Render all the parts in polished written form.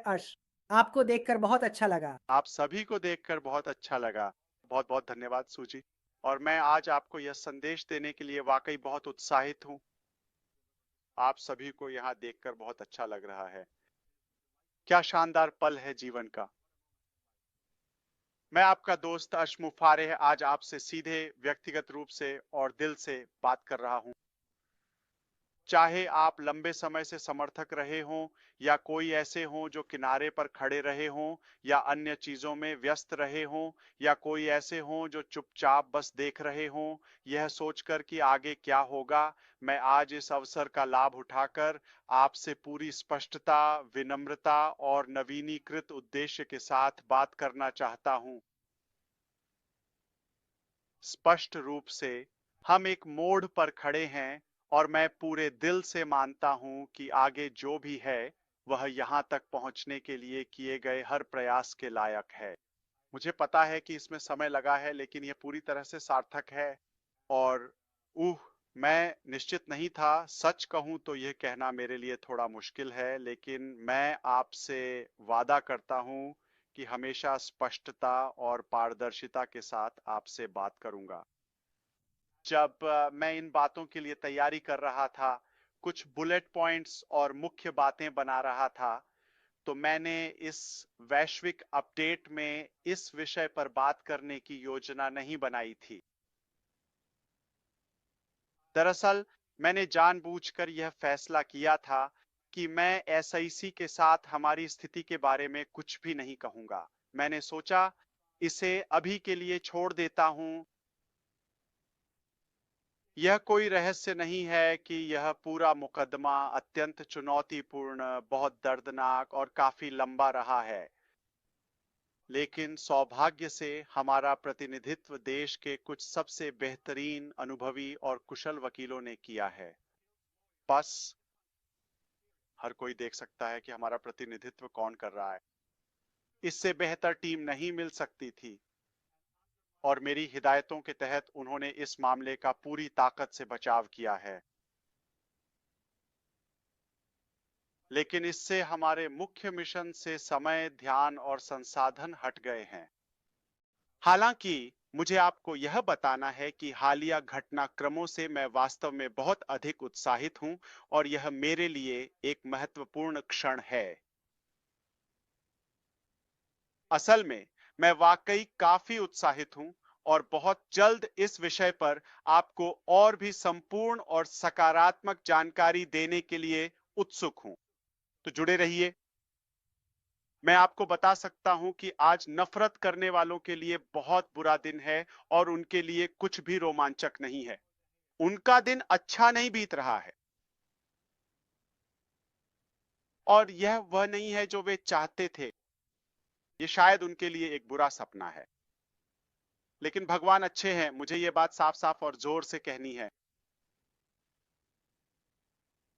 अर्श, आपको देखकर बहुत अच्छा लगा। आप सभी को देखकर बहुत अच्छा लगा। बहुत-बहुत धन्यवाद सूजी। और मैं आज आपको यह संदेश देने के लिए वाक़ई बहुत उत्साहित हूँ। आप सभी को यहाँ देखकर बहुत अच्छा लग रहा है। क्या शानदार पल है जीवन का। मैं आपका दोस्त अर्श मुफारेह आज आपसे सीधे व्यक्तिगत रूप से और दिल से बात कर रहा हूँ। चाहे आप लंबे समय से समर्थक रहे हों या कोई ऐसे हों जो किनारे पर खड़े रहे हों या अन्य चीजों में व्यस्त रहे हों या कोई ऐसे हों जो चुपचाप बस देख रहे हों, यह सोचकर कि आगे क्या होगा, मैं आज इस अवसर का लाभ उठाकर आपसे पूरी स्पष्टता, विनम्रता और नवीनीकृत उद्देश्य के साथ बात करना चाहता हूं। स्पष्ट रूप से हम एक मोड़ पर खड़े हैं और मैं पूरे दिल से मानता हूं कि आगे जो भी है वह यहां तक पहुंचने के लिए किए गए हर प्रयास के लायक है। मुझे पता है कि इसमें समय लगा है लेकिन यह पूरी तरह से सार्थक है। और मैं निश्चित नहीं था। सच कहूं तो यह कहना मेरे लिए थोड़ा मुश्किल है, लेकिन मैं आपसे वादा करता हूं कि हमेशा स्पष्टता और पारदर्शिता के साथ आपसे बात करूंगा। जब मैं इन बातों के लिए तैयारी कर रहा था, कुछ बुलेट पॉइंट्स और मुख्य बातें बना रहा था, तो मैंने इस वैश्विक अपडेट में इस विषय पर बात करने की योजना नहीं बनाई थी। दरअसल मैंने जानबूझकर यह फैसला किया था कि मैं एसआईसी के साथ हमारी स्थिति के बारे में कुछ भी नहीं कहूंगा। मैंने सोचा इसे अभी के लिए छोड़ देता हूं। यह कोई रहस्य नहीं है कि यह पूरा मुकदमा अत्यंत चुनौतीपूर्ण, बहुत दर्दनाक और काफी लंबा रहा है। लेकिन सौभाग्य से हमारा प्रतिनिधित्व देश के कुछ सबसे बेहतरीन, अनुभवी और कुशल वकीलों ने किया है। बस हर कोई देख सकता है कि हमारा प्रतिनिधित्व कौन कर रहा है। इससे बेहतर टीम नहीं मिल सकती थी और मेरी हिदायतों के तहत उन्होंने इस मामले का पूरी ताकत से बचाव किया है। लेकिन इससे हमारे मुख्य मिशन से समय, ध्यान और संसाधन हट गए हैं। हालांकि मुझे आपको यह बताना है कि हालिया घटनाक्रमों से मैं वास्तव में बहुत अधिक उत्साहित हूं और यह मेरे लिए एक महत्वपूर्ण क्षण है। असल में मैं वाकई काफी उत्साहित हूं और बहुत जल्द इस विषय पर आपको और भी संपूर्ण और सकारात्मक जानकारी देने के लिए उत्सुक हूं। तो जुड़े रहिए। मैं आपको बता सकता हूं कि आज नफरत करने वालों के लिए बहुत बुरा दिन है और उनके लिए कुछ भी रोमांचक नहीं है। उनका दिन अच्छा नहीं बीत रहा है और यह वह नहीं है जो वे चाहते थे। ये शायद उनके लिए एक बुरा सपना है। लेकिन भगवान अच्छे हैं, मुझे ये बात साफ साफ और जोर से कहनी है।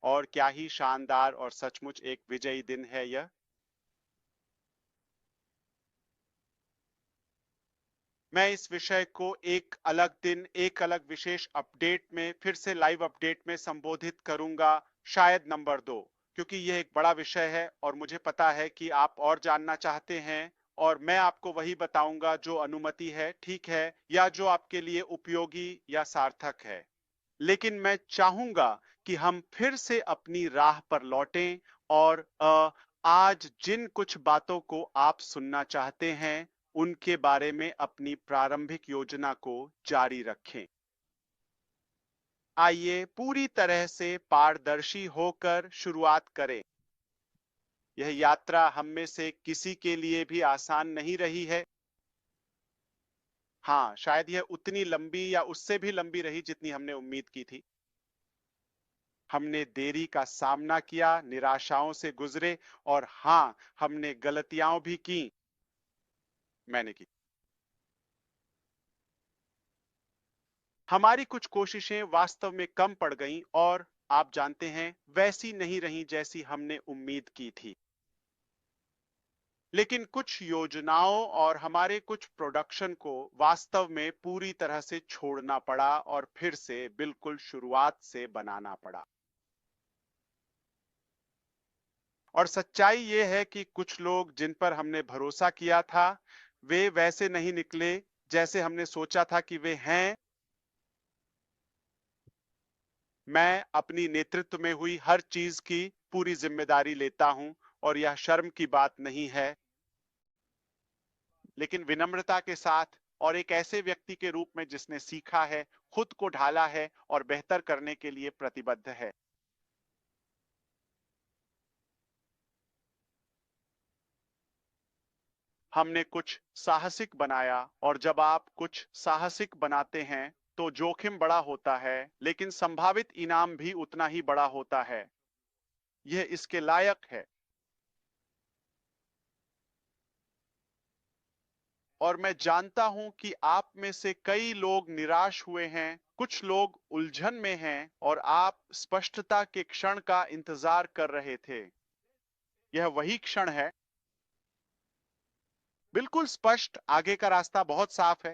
और क्या ही शानदार और सचमुच एक विजयी दिन है यह। मैं इस विषय को एक अलग दिन, एक अलग विशेष अपडेट में, फिर से लाइव अपडेट में संबोधित करूंगा, शायद नंबर 2, क्योंकि यह एक बड़ा विषय है और मुझे पता है कि आप और जानना चाहते हैं और मैं आपको वही बताऊंगा जो अनुमति है, ठीक है, या जो आपके लिए उपयोगी या सार्थक है। लेकिन मैं चाहूंगा कि हम फिर से अपनी राह पर लौटें और आज जिन कुछ बातों को आप सुनना चाहते हैं उनके बारे में अपनी प्रारंभिक योजना को जारी रखें। आइए पूरी तरह से पारदर्शी होकर शुरुआत करें। यह यात्रा हम में से किसी के लिए भी आसान नहीं रही है। हाँ, शायद यह उतनी लंबी या उससे भी लंबी रही जितनी हमने उम्मीद की थी। हमने देरी का सामना किया, निराशाओं से गुजरे और हाँ, हमने गलतियां भी की। मैंने की। हमारी कुछ कोशिशें वास्तव में कम पड़ गईं और आप जानते हैं वैसी नहीं रहीं जैसी हमने उम्मीद की थी। लेकिन कुछ योजनाओं और हमारे कुछ प्रोडक्शन को वास्तव में पूरी तरह से छोड़ना पड़ा और फिर से बिल्कुल शुरुआत से बनाना पड़ा। और सच्चाई ये है कि कुछ लोग जिन पर हमने भरोसा किया था, वे वैसे नहीं निकले जैसे हमने सोचा था कि वे हैं। मैं अपनी नेतृत्व में हुई हर चीज की पूरी जिम्मेदारी लेता हूं और यह शर्म की बात नहीं है, लेकिन विनम्रता के साथ और एक ऐसे व्यक्ति के रूप में जिसने सीखा है, खुद को ढाला है और बेहतर करने के लिए प्रतिबद्ध है। हमने कुछ साहसिक बनाया, और जब आप कुछ साहसिक बनाते हैं तो जोखिम बड़ा होता है, लेकिन संभावित इनाम भी उतना ही बड़ा होता है। यह इसके लायक है। और मैं जानता हूं कि आप में से कई लोग निराश हुए हैं, कुछ लोग उलझन में हैं, और आप स्पष्टता के क्षण का इंतजार कर रहे थे। यह वही क्षण है, बिल्कुल स्पष्ट, आगे का रास्ता बहुत साफ है।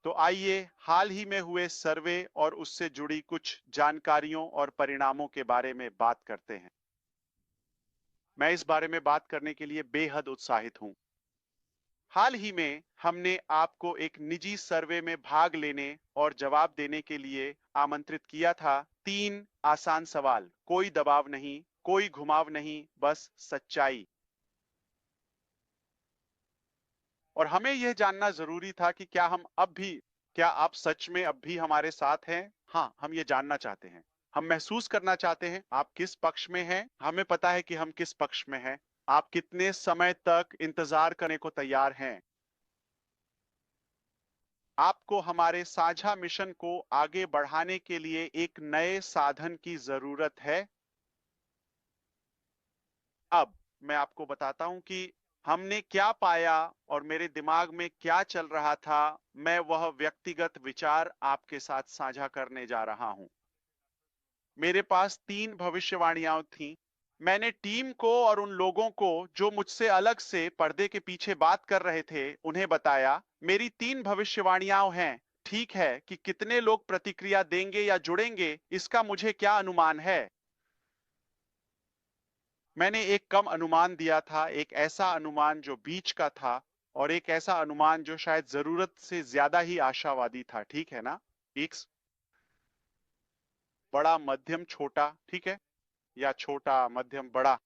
तो आइए हाल ही में हुए सर्वे और उससे जुड़ी कुछ जानकारियों और परिणामों के बारे में बात करते हैं। मैं इस बारे में बात करने के लिए बेहद उत्साहित हूं। हाल ही में हमने आपको एक निजी सर्वे में भाग लेने और जवाब देने के लिए आमंत्रित किया था। 3 आसान सवाल, कोई दबाव नहीं, कोई घुमाव नहीं, बस सच्चाई। और हमें यह जानना जरूरी था कि क्या आप सच में अब भी हमारे साथ हैं? हाँ, हम ये जानना चाहते हैं। हम महसूस करना चाहते हैं आप किस पक्ष में हैं। हमें पता है कि हम किस पक्ष में हैं। आप कितने समय तक इंतजार करने को तैयार हैं? आपको हमारे साझा मिशन को आगे बढ़ाने के लिए एक नए साधन की जरूरत है। अब मैं आपको बताता हूं कि हमने क्या पाया और मेरे दिमाग में क्या चल रहा था। मैं वह व्यक्तिगत विचार आपके साथ साझा करने जा रहा हूं। मेरे पास 3 भविष्यवाणियां थीं। मैंने टीम को और उन लोगों को जो मुझसे अलग से पर्दे के पीछे बात कर रहे थे, उन्हें बताया, मेरी 3 भविष्यवाणियां हैं। ठीक है कि कितने लोग प्रतिक्रिया देंगे या जुड़ेंगे, इसका मुझे क्या अनुमान है? मैंने एक कम अनुमान दिया था, एक ऐसा अनुमान जो बीच का था, और एक ऐसा अनुमान जो शायद जरूरत से ज्यादा ही आशावादी था। ठीक है ना? एक बड़ा, मध्यम, छोटा, ठीक है, या छोटा, मध्यम, बड़ा।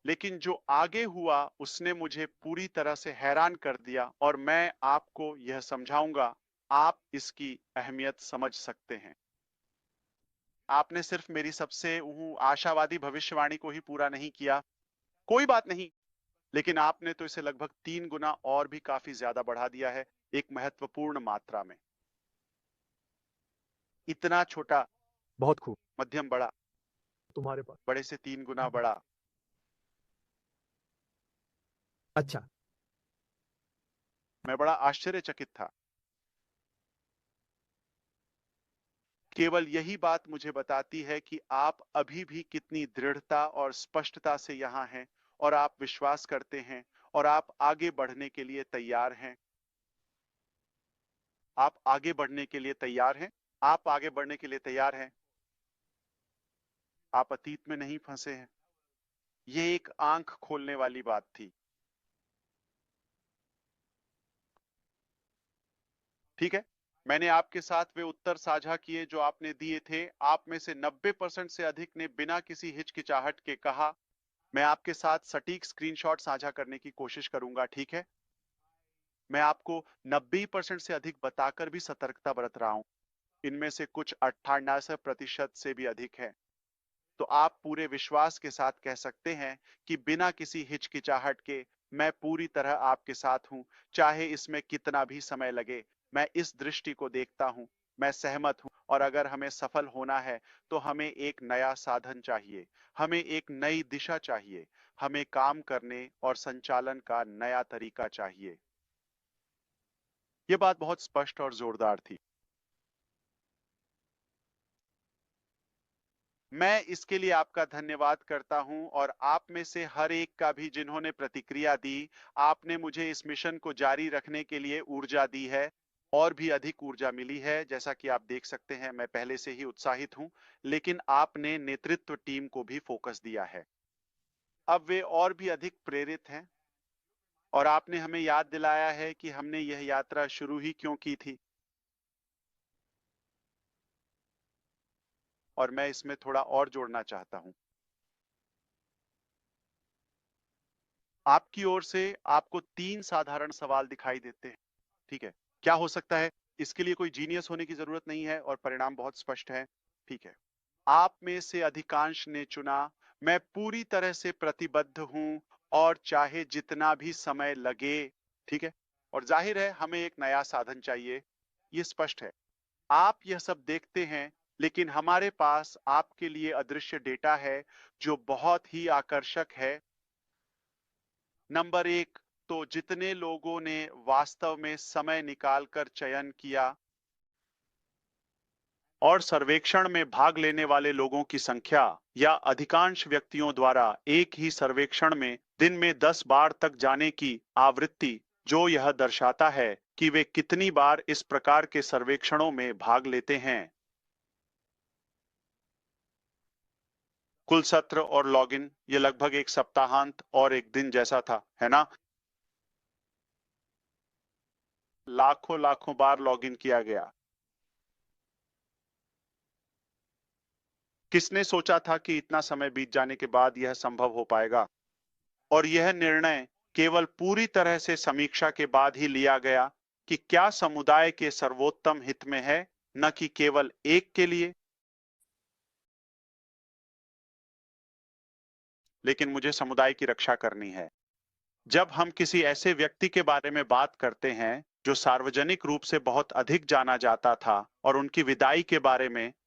लेकिन जो आगे हुआ उसने मुझे पूरी तरह से हैरान कर दिया, और मैं आपको यह समझाऊंगा। आप इसकी अहमियत समझ सकते हैं। आपने सिर्फ मेरी सबसे आशावादी भविष्यवाणी को ही पूरा नहीं किया, कोई बात नहीं, लेकिन आपने तो इसे लगभग 3 गुना और भी काफी ज्यादा बढ़ा दिया है, एक महत्वपूर्ण मात्रा में। इतना छोटा, बहुत खूब। मध्यम, बड़ा, तुम्हारे पास। बड़े से 3 गुना बड़ा। अच्छा। मैं बड़ा आश्चर्यचकित था। केवल यही बात मुझे बताती है कि आप अभी भी कितनी दृढ़ता और स्पष्टता से यहाँ हैं, और आप विश्वास करते हैं, और आप आगे बढ़ने के लिए तैयार हैं। आप आगे बढ़ने के लिए तैयार हैं। आप आगे बढ़ने के लिए तैयार हैं। आप अतीत में नहीं फंसे हैं। ये एक आंख खोलने वाली बात थी। ठीक है, मैंने आपके साथ वे उत्तर साझा किए जो आपने दिए थे। आप में से 90% से अधिक ने बिना किसी हिचकिचाहट के कहा। मैं आपके साथ सटीक स्क्रीनशॉट साझा करने की कोशिश करूंगा, ठीक है? मैं आपको 90% से अधिक बताकर भी सतर्कता बरत रहा हूं। इनमें से कुछ 98% से भी अधिक है। तो आप पूरे विश्वास के साथ कह सकते हैं कि बिना किसी हिचकिचाहट के, मैं पूरी तरह आपके साथ हूं, चाहे इसमें कितना भी समय लगे। मैं इस दृष्टि को देखता हूं, मैं सहमत हूं, और अगर हमें सफल होना है तो हमें एक नया साधन चाहिए, हमें एक नई दिशा चाहिए, हमें काम करने और संचालन का नया तरीका चाहिए। यह बात बहुत स्पष्ट और जोरदार थी। मैं इसके लिए आपका धन्यवाद करता हूं, और आप में से हर एक का भी जिन्होंने प्रतिक्रिया दी। आपने मुझे इस मिशन को जारी रखने के लिए ऊर्जा दी है, और भी अधिक ऊर्जा मिली है। जैसा कि आप देख सकते हैं, मैं पहले से ही उत्साहित हूं, लेकिन आपने नेतृत्व टीम को भी फोकस दिया है। अब वे और भी अधिक प्रेरित हैं और आपने हमें याद दिलाया है कि हमने यह यात्रा शुरू ही क्यों की थी। और मैं इसमें थोड़ा और जोड़ना चाहता हूं। आपकी ओर से आपको 3 साधारण सवाल दिखाई देते हैं। ठीक है, क्या हो सकता है? इसके लिए कोई जीनियस होने की जरूरत नहीं है और परिणाम बहुत स्पष्ट है। ठीक है, आप में से अधिकांश ने चुना, मैं पूरी तरह से प्रतिबद्ध हूं और चाहे जितना भी समय लगे। ठीक है, और जाहिर है हमें एक नया साधन चाहिए, ये स्पष्ट है। आप यह सब देखते हैं, लेकिन हमारे पास आपके लिए अदृश्य डेटा है जो बहुत ही आकर्षक है। नंबर 1, तो जितने लोगों ने वास्तव में समय निकालकर चयन किया और सर्वेक्षण में भाग लेने वाले लोगों की संख्या या अधिकांश व्यक्तियों द्वारा एक ही सर्वेक्षण में दिन में 10 बार तक जाने की आवृत्ति, जो यह दर्शाता है कि वे कितनी बार इस प्रकार के सर्वेक्षणों में भाग लेते हैं। कुल सत्र और लॉगिन, ये लगभग एक सप्ताहांत और एक दिन जैसा था, है ना? लाखों लाखों बार लॉगिन किया गया। किसने सोचा था कि इतना समय बीत जाने के बाद यह संभव हो पाएगा? और यह निर्णय केवल पूरी तरह से समीक्षा के बाद ही लिया गया कि क्या समुदाय के सर्वोत्तम हित में है, न कि केवल एक के लिए। लेकिन मुझे समुदाय की रक्षा करनी है। जब हम किसी ऐसे व्यक्ति के बारे में बात करते हैं जो सार्वजनिक रूप से बहुत अधिक जाना जाता था और उनकी विदाई के बारे में, तो